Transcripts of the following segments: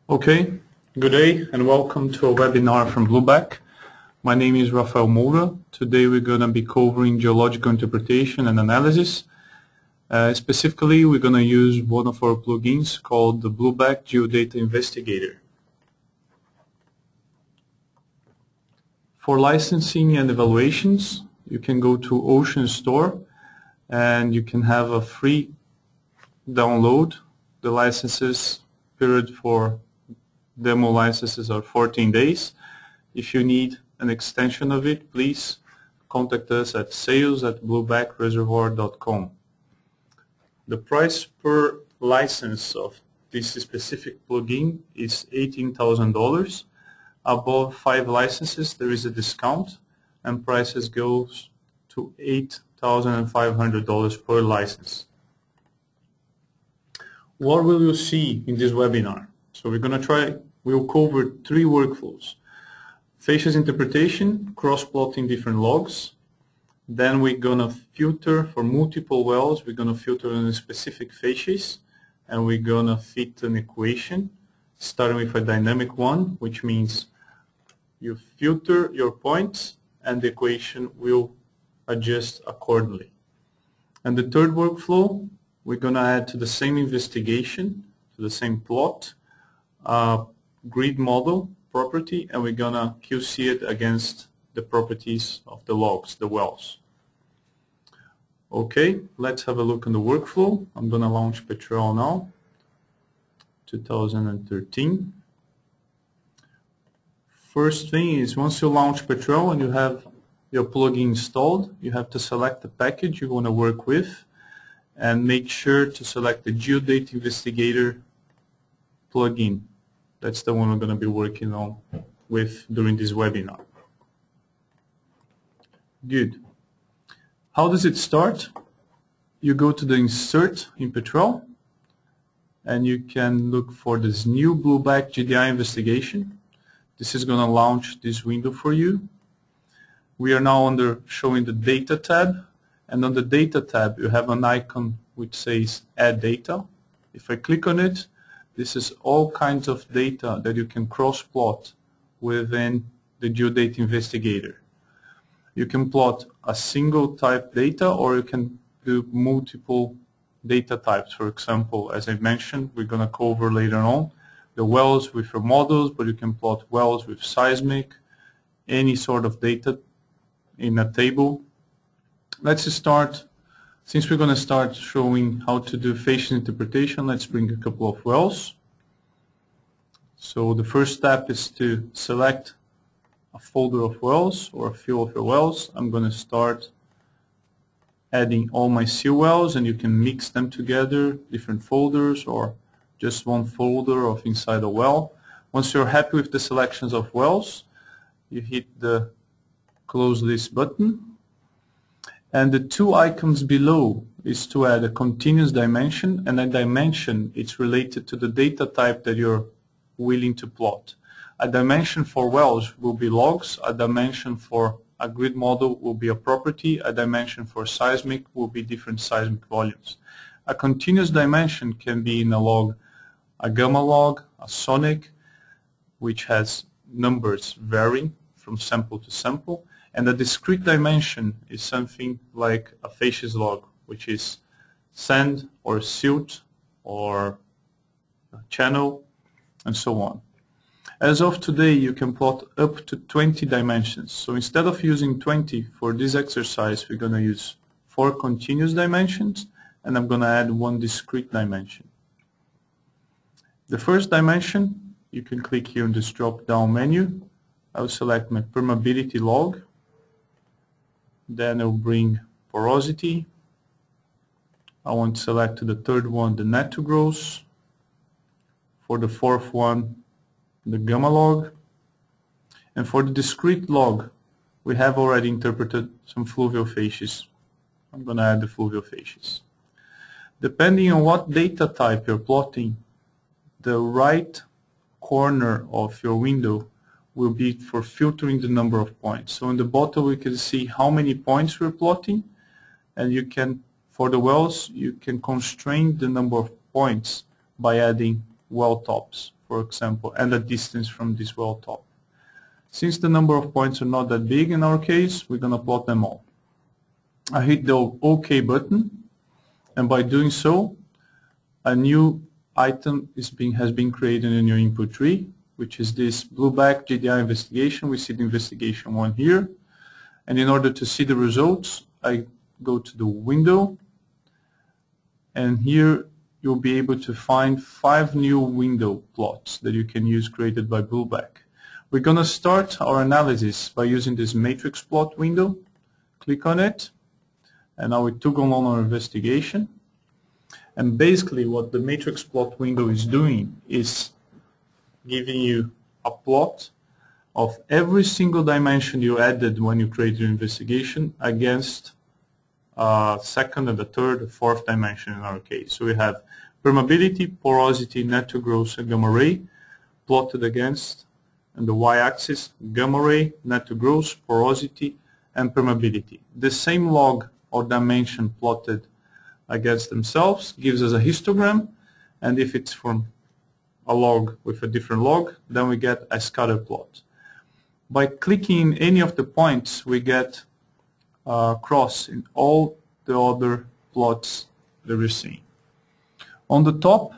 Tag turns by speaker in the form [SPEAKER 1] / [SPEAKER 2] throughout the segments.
[SPEAKER 1] Okay, good day and welcome to a webinar from Blueback. My name is Rafael Moura. Today we're going to be covering geological interpretation and analysis. Specifically, we're going to use one of our plugins called the Blueback Geodata Investigator. For licensing and evaluations, you can go to Ocean Store and you can have a free download. The licenses period for demo licenses are 14 days. If you need an extension of it, please contact us at sales@bluebackreservoir.com. The price per license of this specific plugin is $18,000. Above 5 licenses there is a discount and prices goes to $8,500 per license. What will you see in this webinar? So we'll cover 3 workflows. Facies Interpretation, cross-plotting different logs. Then we're going to filter for multiple wells. We're going to filter on a specific facies, and we're going to fit an equation, starting with a dynamic one, which means you filter your points, and the equation will adjust accordingly. And the third workflow, we're going to add to the same investigation, to the same plot, grid model property, and we're going to QC it against the properties of the logs, the wells. Okay, let's have a look on the workflow. I'm going to launch Petrel now, 2013. First thing is, once you launch Petrel and you have your plugin installed, you have to select the package you want to work with and make sure to select the Geodata Investigator plugin. That's the one we're going to be working on with during this webinar. Good. How does it start? You go to the Insert in Petrel and you can look for this new Blueback GDI investigation. This is going to launch this window for you. We are now under showing the Data tab, and on the Data tab you have an icon which says Add Data. If I click on it, this is all kinds of data that you can cross-plot within the Geodata Investigator. You can plot a single type data, or you can do multiple data types. For example, as I mentioned, we're going to cover later on the wells with your models, but you can plot wells with seismic, any sort of data in a table. Let's start. Since we're going to start showing how to do Facies interpretation, let's bring a couple of wells. So the first step is to select a folder of wells or a few of your wells. I'm going to start adding all my seal wells, and you can mix them together, different folders, or just one folder of inside a well. Once you're happy with the selections of wells, you hit the Close List button. And the 2 icons below is to add a continuous dimension, and a dimension it's related to the data type that you're willing to plot. A dimension for wells will be logs, a dimension for a grid model will be a property, a dimension for seismic will be different seismic volumes. A continuous dimension can be in a log, a gamma log, a sonic, which has numbers varying from sample to sample. And a discrete dimension is something like a facies log, which is sand or silt or channel and so on. As of today, you can plot up to 20 dimensions. So instead of using 20 for this exercise, we're going to use 4 continuous dimensions, and I'm going to add 1 discrete dimension. The first dimension, you can click here in this drop-down menu. I will select my permeability log. Then I'll bring porosity. I want to select the third one the net to gross. For the fourth one, the gamma log. And for the discrete log, we have already interpreted some fluvial facies. I'm going to add the fluvial facies. Depending on what data type you're plotting, the right corner of your window will be for filtering the number of points. So in the bottom we can see how many points we're plotting, and you can, for the wells, you can constrain the number of points by adding well tops. for example, and a distance from this well top. Since the number of points are not that big in our case, we're going to plot them all. I hit the OK button, and by doing so, a new item has been created in your input tree, which is this Blueback GDI investigation. We see the investigation 1 here. And in order to see the results, I go to the window, and here you'll be able to find 5 new window plots that you can use created by Blueback. We're going to start our analysis by using this matrix plot window. Click on it, and now we toggle on our investigation. And basically what the matrix plot window is doing is giving you a plot of every single dimension you added when you created your investigation against second and the third or fourth dimension in our case. So we have permeability, porosity, net to gross, and gamma ray plotted against, and the y-axis, gamma ray, net to gross, porosity, and permeability. The same log or dimension plotted against themselves gives us a histogram, and if it's from a log with a different log, then we get a scatter plot. By clicking any of the points, we get cross in all the other plots that we're seeing. On the top,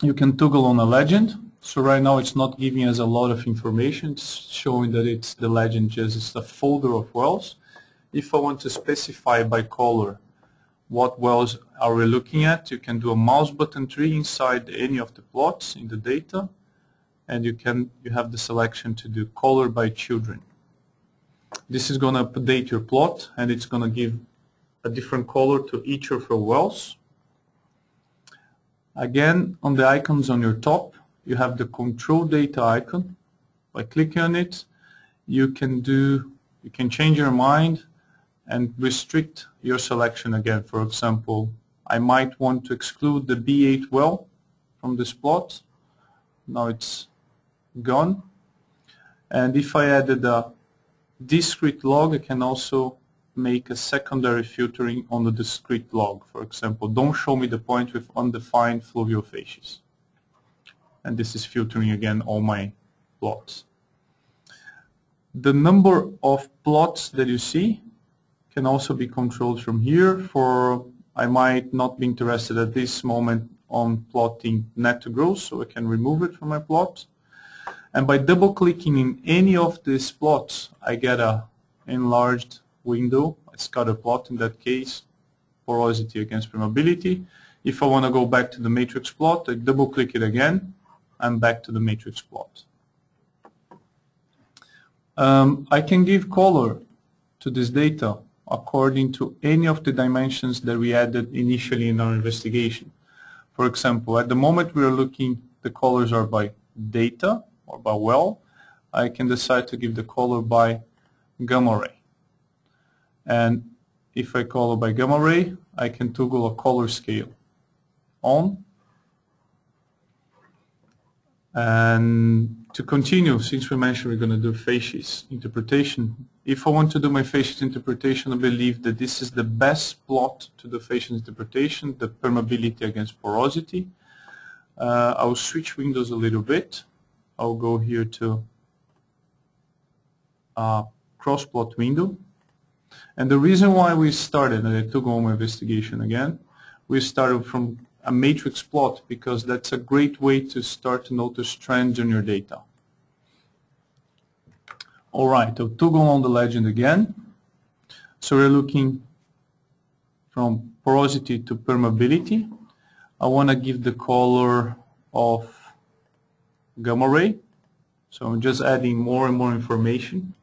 [SPEAKER 1] you can toggle on a legend. So right now it's not giving us a lot of information. It's showing that it's the legend, just a folder of wells. If I want to specify by color what wells are we looking at, you can do a mouse button tree inside any of the plots in the data, and you have the selection to do color by children. This is going to update your plot, and it's going to give a different color to each of your wells. Again, on the icons on your top, you have the control data icon. By clicking on it, you can change your mind and restrict your selection again. For example, I might want to exclude the B8 well from this plot. Now it's gone. And if I added a discrete log, I can also make a secondary filtering on the discrete log. For example, don't show me the point with undefined fluvial facies. And this is filtering again all my plots. The number of plots that you see can also be controlled from here. I might not be interested at this moment on plotting net to gross, so I can remove it from my plot. And by double clicking in any of these plots, I get a enlarged window, a scatter plot in that case, porosity against permeability. If I want to go back to the matrix plot, I double click it again, I'm back to the matrix plot. I can give color to this data according to any of the dimensions that we added initially in our investigation. For example, at the moment we are looking, the colors are by data or by well. I can decide to give the color by gamma ray. And if I color by gamma ray, I can toggle a color scale on. And to continue, since we mentioned we're going to do Facies Interpretation, if I want to do my Facies Interpretation, I believe that this is the best plot to do Facies Interpretation, the permeability against porosity. I'll switch windows a little bit. I'll go here to Crossplot window. And the reason why we started, and I took on my investigation again, we started from a matrix plot because that's a great way to start to notice trends in your data. Alright, I'll toggle on the legend again. So we're looking from porosity to permeability. I want to give the color of gamma ray. So I'm just adding more and more information.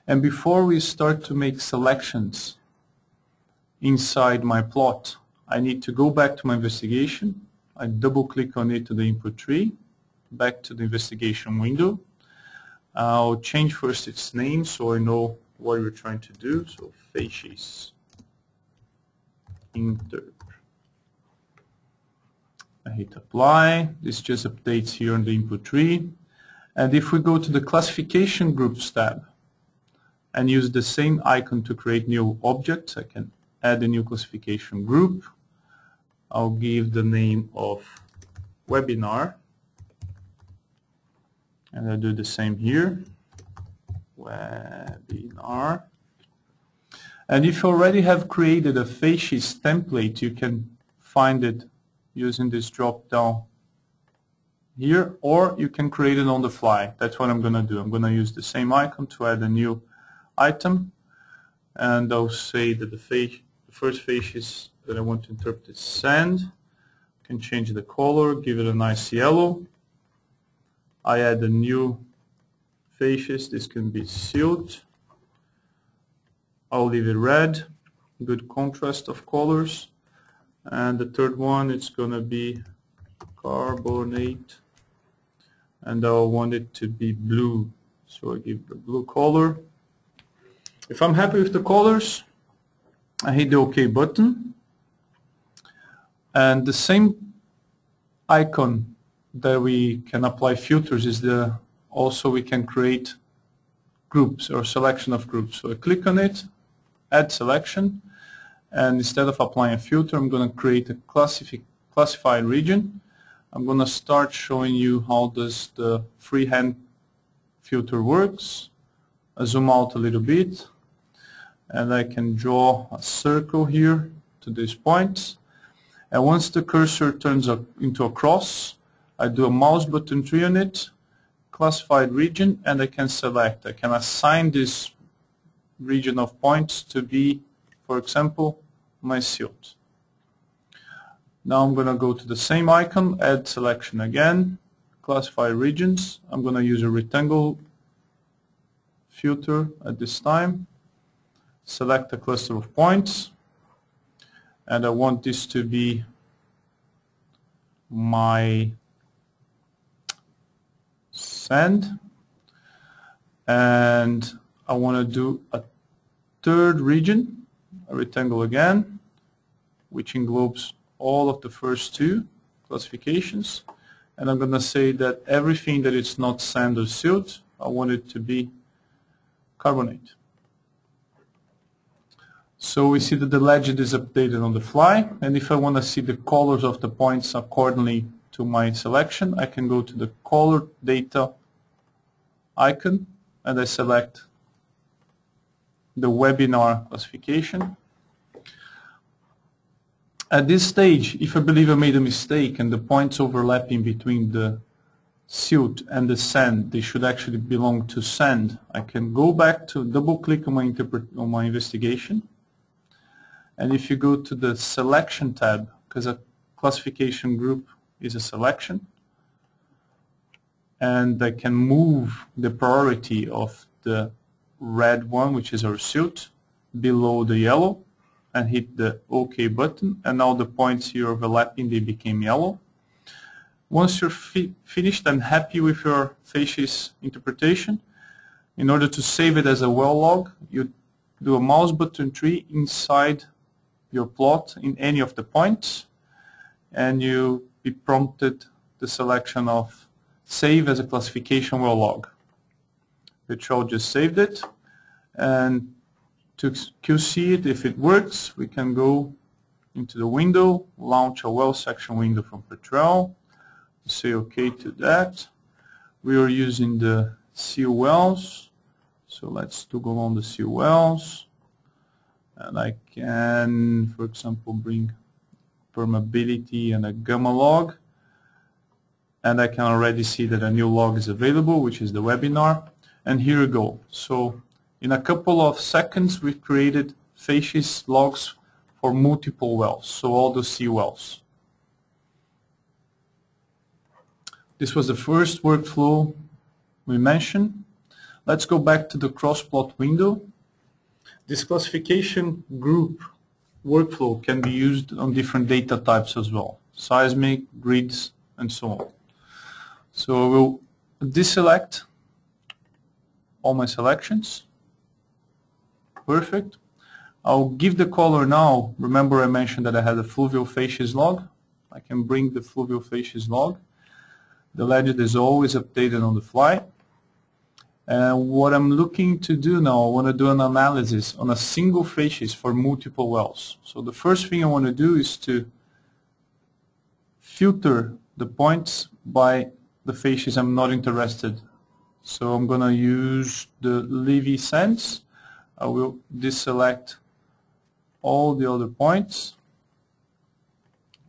[SPEAKER 1] And before we start to make selections inside my plot, I need to go back to my investigation. I double click on it to the input tree, back to the investigation window. I'll change first its name so I know what we're trying to do. So Facies Interpretation. I hit apply. This just updates here on the input tree. And if we go to the classification groups tab and use the same icon to create new objects, I can add a new classification group. I'll give the name of webinar, And I do the same here, webinar. And if you already have created a Facies template, you can find it using this drop down here, or you can create it on the fly. That's what I'm going to do. I'm going to use the same icon to add a new item, and I'll say that the first facies that I want to interpret is sand. I can change the color, give it a nice yellow. I add a new facies. This can be silt. I'll leave it red, good contrast of colors. And the third one, it's going to be carbonate, and I want it to be blue, so I give the blue color. If I'm happy with the colors, I hit the OK button, and the same icon that we can apply filters is also we can create groups or selection of groups. So I click on it, add selection, and instead of applying a filter, I'm going to create a classified region. I'm going to start showing you how does the freehand filter works. I zoom out a little bit, and I can draw a circle here to these points. And once the cursor turns into a cross, I do a mouse button tree on it, classified region, and I can select. I can assign this region of points to be, for example, my silt. Now I'm going to go to the same icon, add selection again, classify regions. I'm going to use a rectangle filter at this time, select a cluster of points, and I want this to be my sand, and I want to do a third region, a rectangle again, which englobes all of the first two classifications, and I'm going to say that everything that is not sand or silt, I want it to be carbonate. So we see that the legend is updated on the fly, and if I want to see the colors of the points accordingly to my selection, I can go to the color data icon, and I select the webinar classification. At this stage, if I believe I made a mistake and the points overlapping between the silt and the sand, they should actually belong to sand, I can go back to double click on my investigation, and if you go to the selection tab, because a classification group is a selection, and I can move the priority of the red one, which is our silt, below the yellow, and hit the OK button, and now the points here overlapping, they became yellow. Once you're finished and happy with your Facies interpretation, in order to save it as a well log, you do a mouse button tree inside your plot in any of the points, and you be prompted the selection of save as a classification well log, which I'll just saved it. And to QC it, if it works, we can go into the window, launch a well section window from Petrel, say OK to that. We are using the seal wells, so let's toggle on the seal wells, and I can, for example, bring permeability and a gamma log, and I can already see that a new log is available, which is the webinar, and here we go. So in a couple of seconds, we've created Facies logs for multiple wells, so all the sea wells. This was the first workflow we mentioned. Let's go back to the Crossplot window. This classification group workflow can be used on different data types as well, seismic, grids, and so on. So we'll deselect all my selections. Perfect. I'll give the color now. Remember I mentioned that I had a fluvial facies log. I can bring the fluvial facies log. The legend is always updated on the fly. And what I'm looking to do now, I want to do an analysis on a single facies for multiple wells. So the first thing I want to do is to filter the points by the facies I'm not interested So I'm going to use the Levy sense. I will deselect all the other points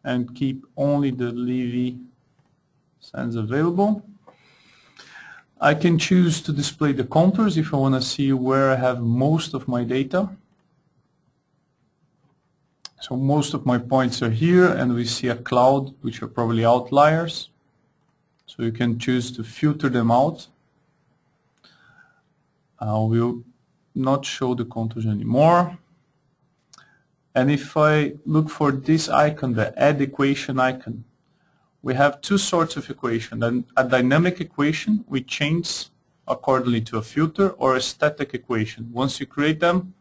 [SPEAKER 1] and keep only the Levy sense available. I can choose to display the contours if I want to see where I have most of my data. So most of my points are here, and we see a cloud, which are probably outliers. So you can choose to filter them out. I will not show the contours anymore. And if I look for this icon, the add equation icon, we have two sorts of equation. A dynamic equation, we change accordingly to a filter, or a static equation. Once you create them,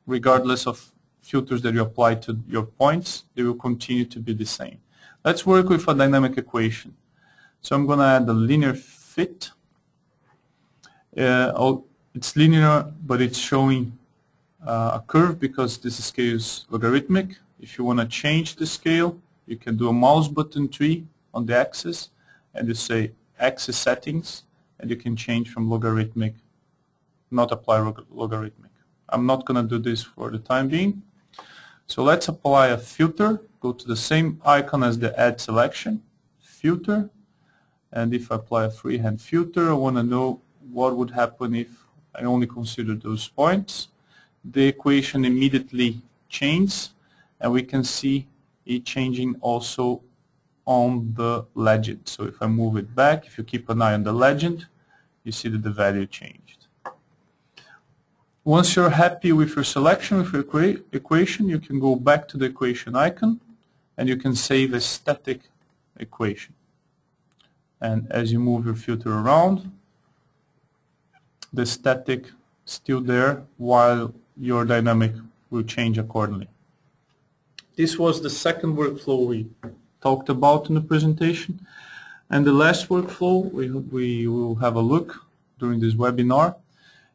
[SPEAKER 1] regardless of filters that you apply to your points, they will continue to be the same. Let's work with a dynamic equation. So I'm going to add a linear fit. It's linear, but it's showing a curve because this scale is logarithmic. If you want to change the scale, you can do a mouse button tree on the axis, and you say axis settings, and you can change from logarithmic, not apply logarithmic. I'm not going to do this for the time being. So let's apply a filter. Go to the same icon as the add selection, filter, and if I apply a freehand filter, I want to know what would happen if I only consider those points. The equation immediately changes, and we can see it changing also on the legend. So if I move it back, if you keep an eye on the legend, you see that the value changed. Once you're happy with your selection, with your equation, you can go back to the equation icon, and you can save a static equation. And as you move your filter around, the static is still there, while your dynamic will change accordingly. This was the second workflow we talked about in the presentation. And the last workflow we will have a look during this webinar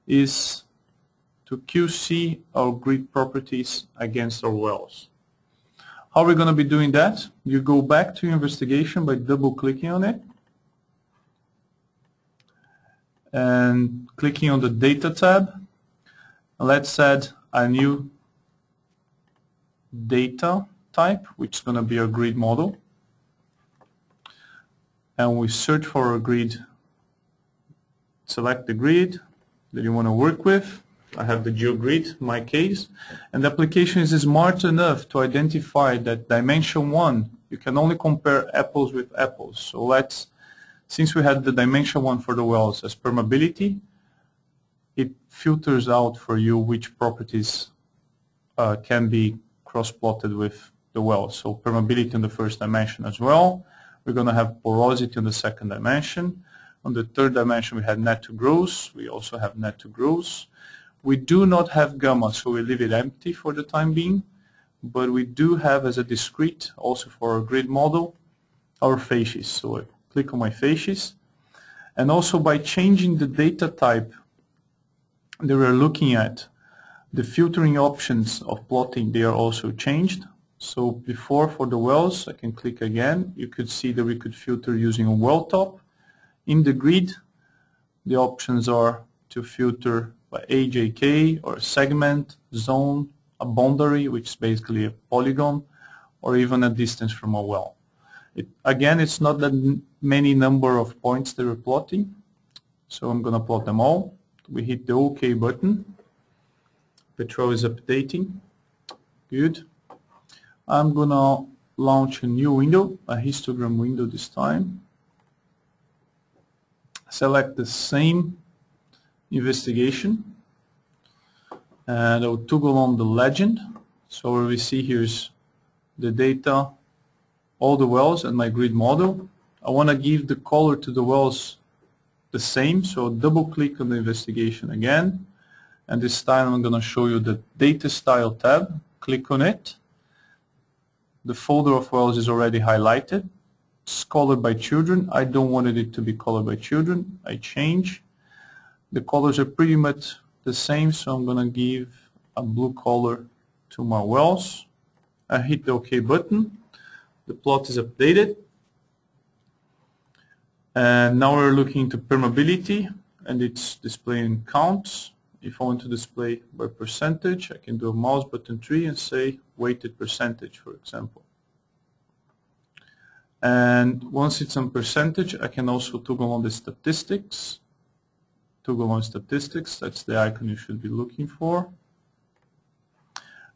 [SPEAKER 1] is to QC our grid properties against our wells. How are we going to be doing that? You go back to your investigation by double-clicking on it and clicking on the Data tab. Let's add a new data type, which is going to be our grid model. And we search for our grid. Select the grid that you want to work with. I have the GeoGrid in my case, and the application is smart enough to identify that dimension 1, you can only compare apples with apples. So since we had the dimension 1 for the wells as permeability, it filters out for you which properties can be cross-plotted with the wells. So permeability in the first dimension as well. We're going to have porosity in the second dimension. On the third dimension we had net to gross. We also have net to gross. We do not have gamma, so we leave it empty for the time being, but we do have as a discrete, also for our grid model, our facies. So I click on my facies, and also by changing the data type that we're looking at, the filtering options of plotting, they are also changed. So before, for the wells, I can click again. You could see that we could filter using a well top. In the grid, the options are to filter by AJK or a segment, zone, a boundary, which is basically a polygon, or even a distance from a well. Again, it's not that many number of points that we're plotting, so I'm going to plot them all. We hit the OK button. Petrol is updating. Good. I'm going to launch a new window, a histogram window this time. Select the same investigation, and I'll toggle on the legend. So what we see here is the data, all the wells, and my grid model. I want to give the color to the wells the same, so double click on the investigation again, and this time I'm going to show you the data style tab. Click on it. The folder of wells is already highlighted. It's colored by children. I don't want it to be colored by children. I change. The colors are pretty much the same, so I'm going to give a blue color to my wells. I hit the OK button. The plot is updated. And now we're looking into permeability. and it's displaying counts. If I want to display by percentage, I can do a mouse button tree and say weighted percentage, for example. And once it's on percentage, I can also toggle on the statistics. Toggle on statistics, that's the icon you should be looking for.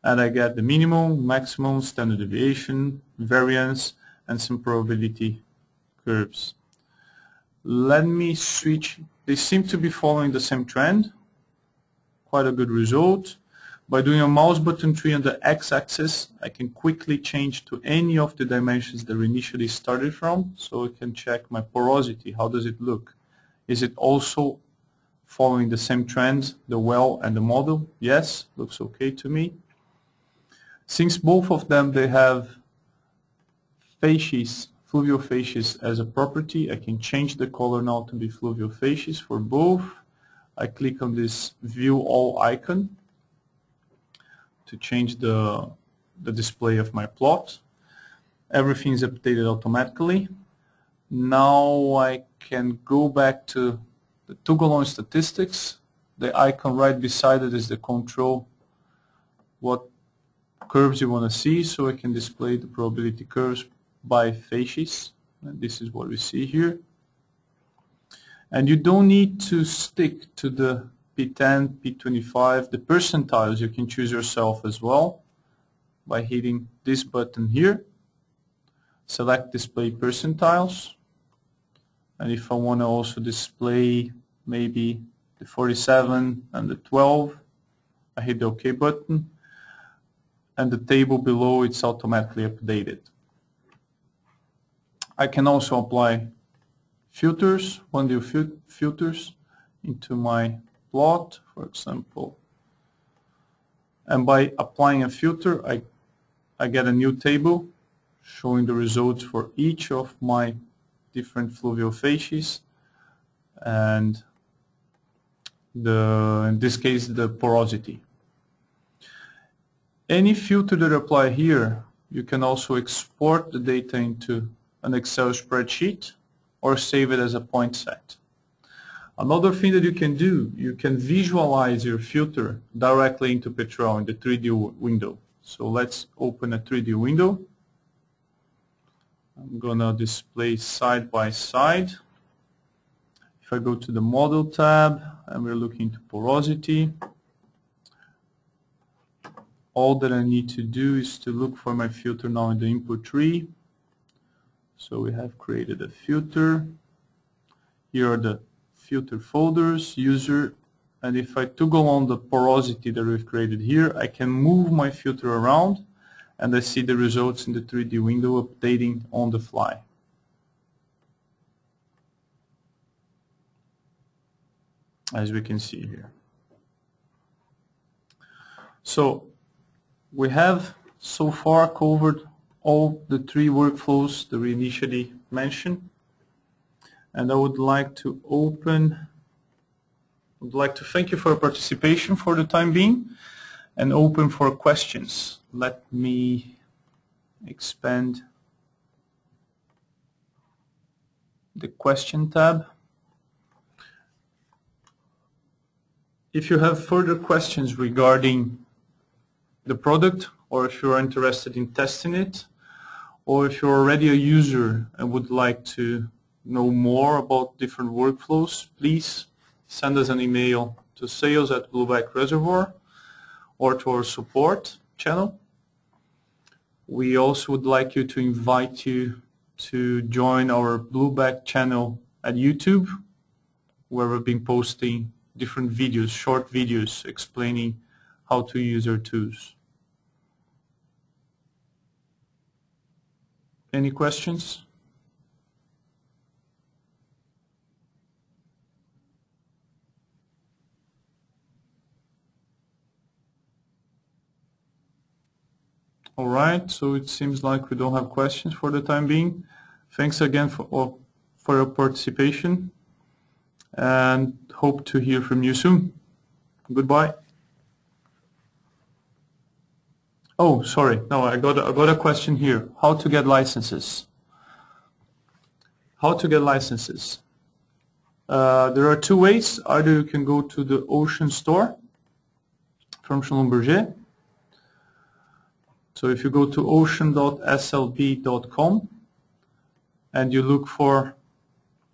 [SPEAKER 1] And I get the minimum, maximum, standard deviation, variance, and some probability curves. Let me switch. They seem to be following the same trend. Quite a good result. By doing a mouse button tree on the x-axis, I can quickly change to any of the dimensions that we initially started from, so I can check my porosity. How does it look? Is it also following the same trends, the well and the model? Yes, looks okay to me. Since both of them, they have facies, fluvial facies as a property, I can change the color now to be fluvial facies for both. I click on this view all icon to change the display of my plot. Everything is updated automatically. Now I can go back to the toggle on statistics. The icon right beside it is the control what curves you want to see, so I can display the probability curves by facies. And this is what we see here. And you don't need to stick to the P10, P25, the percentiles you can choose yourself as well by hitting this button here. Select display percentiles, and if I want to also display maybe the 47 and the 12, I hit the OK button, and the table below it's automatically updated. I can also apply filters, one-deal filters into my plot, for example. And by applying a filter, I get a new table showing the results for each of my different fluvial facies, and in this case the porosity. Any filter that I apply here, you can also export the data into an Excel spreadsheet or save it as a point set. Another thing that you can do, you can visualize your filter directly into Petrel in the 3D window. So let's open a 3D window. I'm going to display side by side. If I go to the Model tab and we're looking to porosity, all that I need to do is to look for my filter now in the input tree. So we have created a filter. Here are the filter folders, user, and if I toggle on the porosity that we've created here, I can move my filter around and I see the results in the 3D window updating on the fly. As we can see here. So we have so far covered all the three workflows that we initially mentioned, and I would like to thank you for your participation for the time being and open for questions. Let me expand the question tab. If you have further questions regarding the product, or if you're interested in testing it, or if you're already a user and would like to know more about different workflows, please send us an email to sales@Blueback Reservoir or to our support channel. We also would like to invite you to join our Blueback channel at YouTube, where we've been posting different videos, short videos explaining how to use our tools. Any questions? All right, so it seems like we don't have questions for the time being. Thanks again for your participation, and hope to hear from you soon. Goodbye. Oh, sorry. No, I got a question here. How to get licenses? How to get licenses? There are two ways. Either you can go to the Ocean store from Schlumberger. So if you go to ocean.slb.com and you look for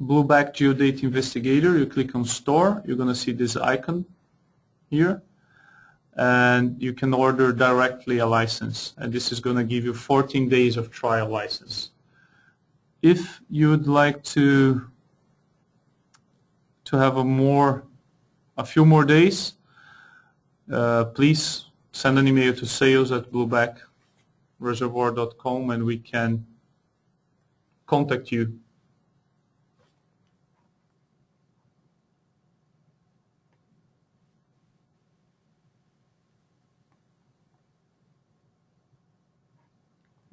[SPEAKER 1] Blueback Geodata Investigator, you click on Store, you're going to see this icon here, and you can order directly a license, and this is going to give you 14 days of trial license. If you would like to have a few more days, please send an email to sales@bluebackreservoir.com and we can contact you.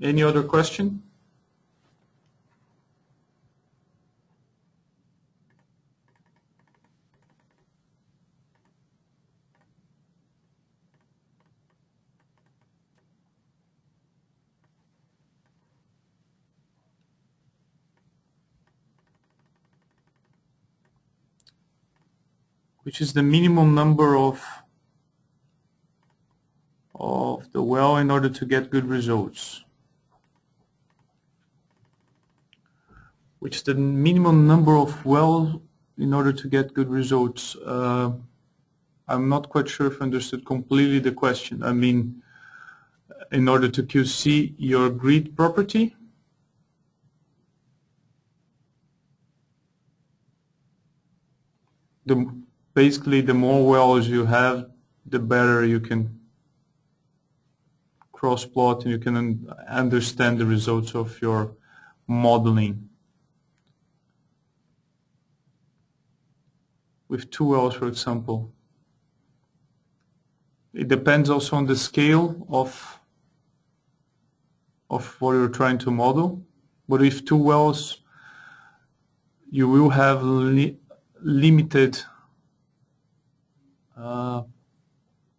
[SPEAKER 1] Any other question? Which is the minimum number of the well in order to get good results? Which is the minimum number of wells in order to get good results? I'm not quite sure if I understood completely the question. I mean, in order to QC your grid property? Basically, the more wells you have, the better you can cross-plot and you can understand the results of your modeling. With 2 wells, for example. It depends also on the scale of what you're trying to model. But with 2 wells, you will have limited,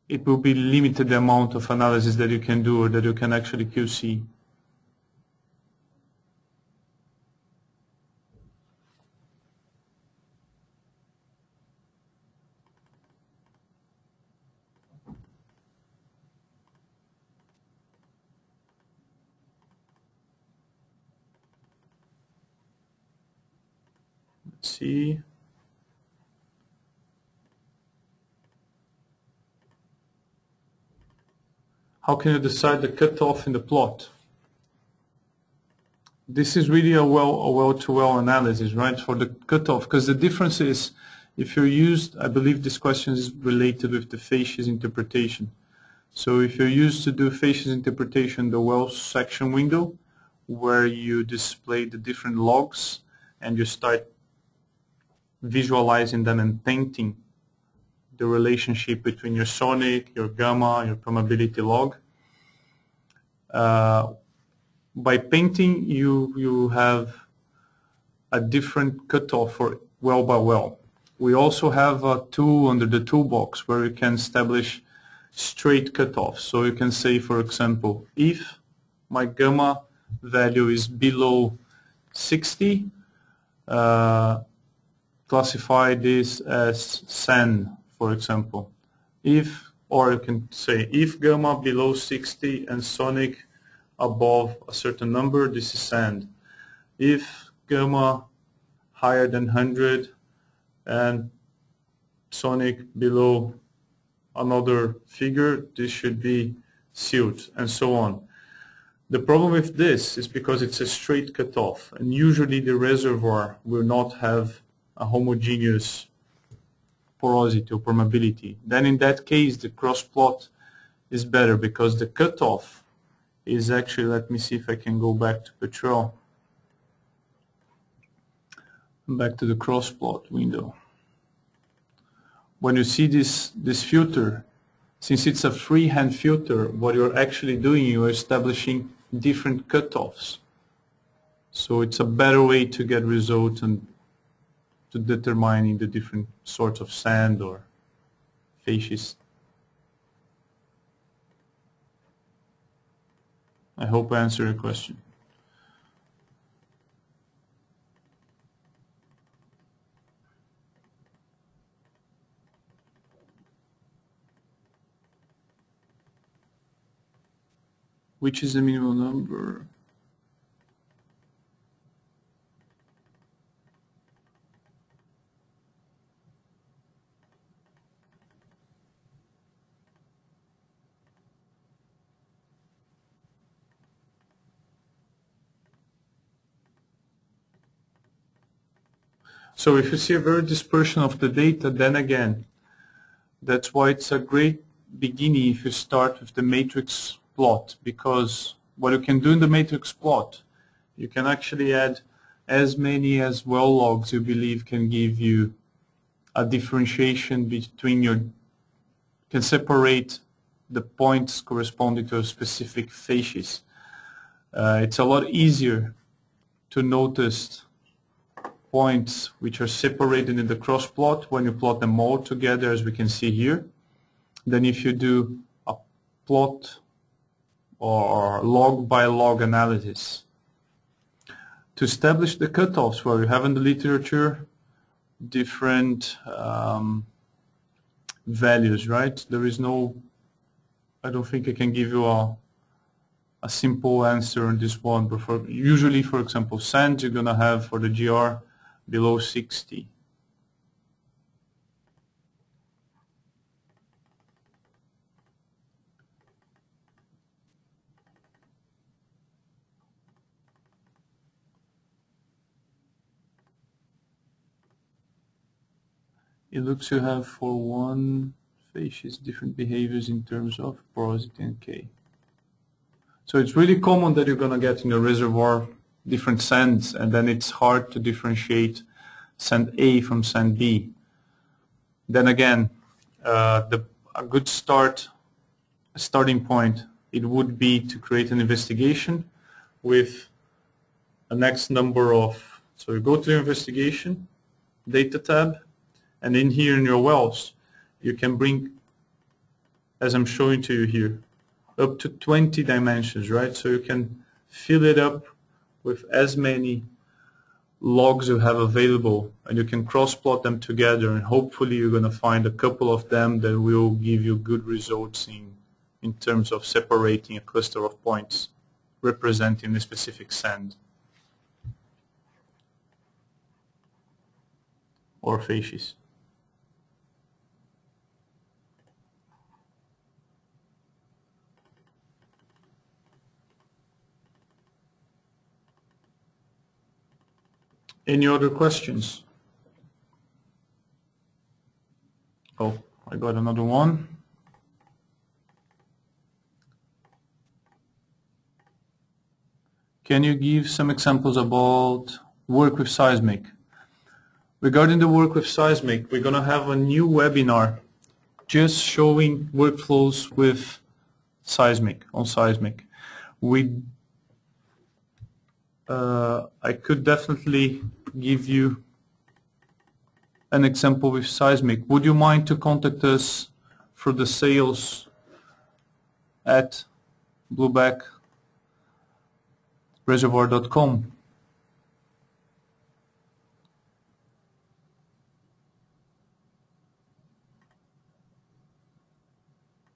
[SPEAKER 1] it will be limited amount of analysis that you can do or that you can actually QC. Let's see. How can you decide the cutoff in the plot? This is really a well-to-well analysis, right, for the cutoff, because the difference is if you're used, I believe this question is related with the Facies interpretation. So if you're used to do Facies interpretation, the well section window, where you display the different logs and you start visualizing them and painting the relationship between your sonic, your gamma, your permeability log. By painting, you have a different cutoff for well by well. We also have a tool under the toolbox where you can establish straight cutoffs. So you can say, for example, if my gamma value is below 60, classify this as sand, for example. Or you can say if gamma below 60 and sonic above a certain number, this is sand. If gamma higher than 100 and sonic below another figure, this should be silt, and so on. The problem with this is because it's a straight cutoff, and usually the reservoir will not have a homogeneous porosity or permeability. Then in that case, the crossplot is better because the cutoff is actually, let me see if I can go back to Petrel, back to the crossplot window. When you see this filter, since it's a freehand filter, what you're actually doing, you're establishing different cutoffs. So it's a better way to get results and to determining the different sorts of sand or facies. I hope I answered your question. which is the minimum number? So if you see a very dispersion of the data, then again, that's why it's a great beginning if you start with the matrix plot, because what you can do in the matrix plot, you can actually add as many as well logs you believe can give you a differentiation between your, can separate the points corresponding to a specific facies. It's a lot easier to notice points which are separated in the cross plot when you plot them all together, as we can see here, than if you do a plot or log by log analysis. To establish the cutoffs, where you have in the literature different values, right? There is no, I don't think I can give you a simple answer on this one, but usually, for example, sand, you're going to have for the GR below 60. It looks you have for one facies different behaviors in terms of porosity and K. So it's really common that you're going to get in a reservoir different sands, and then it's hard to differentiate sand A from sand B. Then again, a good starting point, it would be to create an investigation with a next number of, so you go to your investigation, data tab, and in here in your wells, you can bring, as I'm showing to you here, up to 20 dimensions, right? So you can fill it up with as many logs you have available, and you can cross-plot them together, and hopefully you're going to find a couple of them that will give you good results in terms of separating a cluster of points representing a specific sand or facies. Any other questions? Oh, I got another one. Can you give some examples about work with seismic? Regarding the work with seismic, we're going to have a new webinar just showing workflows with seismic, on seismic. I could definitely give you an example with seismic. Would you mind to contact us through the sales at bluebackreservoir.com?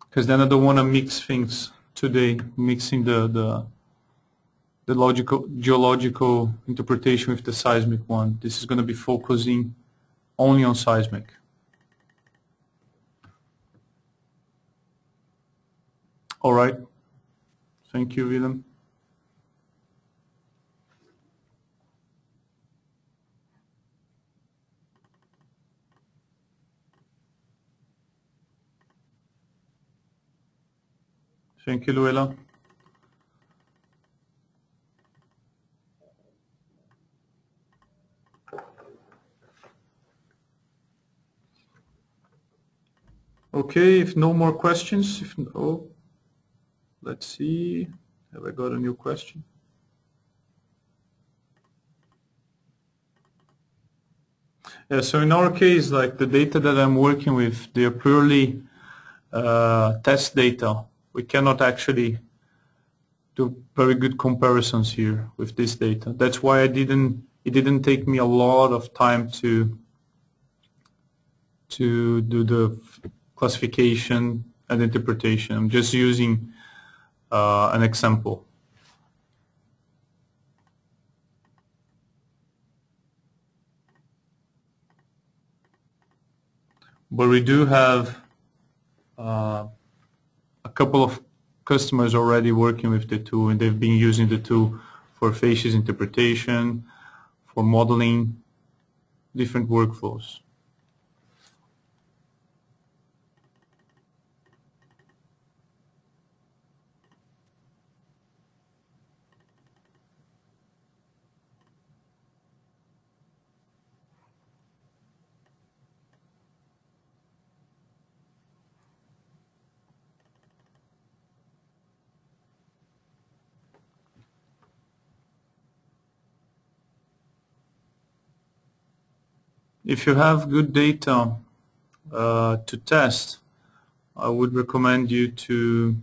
[SPEAKER 1] Because then I don't want to mix things today, mixing the geological interpretation with the seismic one. This is going to be focusing only on seismic. All right. Thank you, Willem. Thank you, Luella. Okay, if no more questions, let's see, have I got a new question? Yeah, so in our case, like the data that I'm working with, they are purely test data. We cannot actually do very good comparisons here with this data. That's why it didn't take me a lot of time to do the classification and interpretation. I'm just using an example. But we do have a couple of customers already working with the tool, and they've been using the tool for Facies interpretation, for modeling different workflows. If you have good data to test, I would recommend you to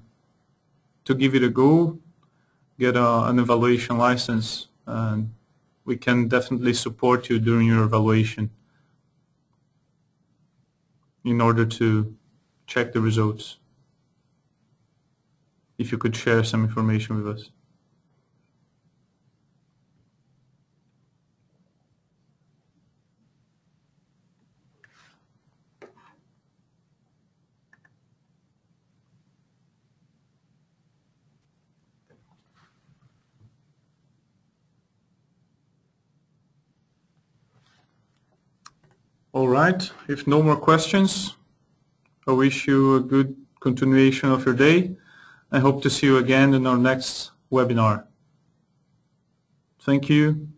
[SPEAKER 1] give it a go, get an evaluation license, and we can definitely support you during your evaluation in order to check the results. If you could share some information with us. All right, if no more questions, I wish you a good continuation of your day. I hope to see you again in our next webinar. Thank you.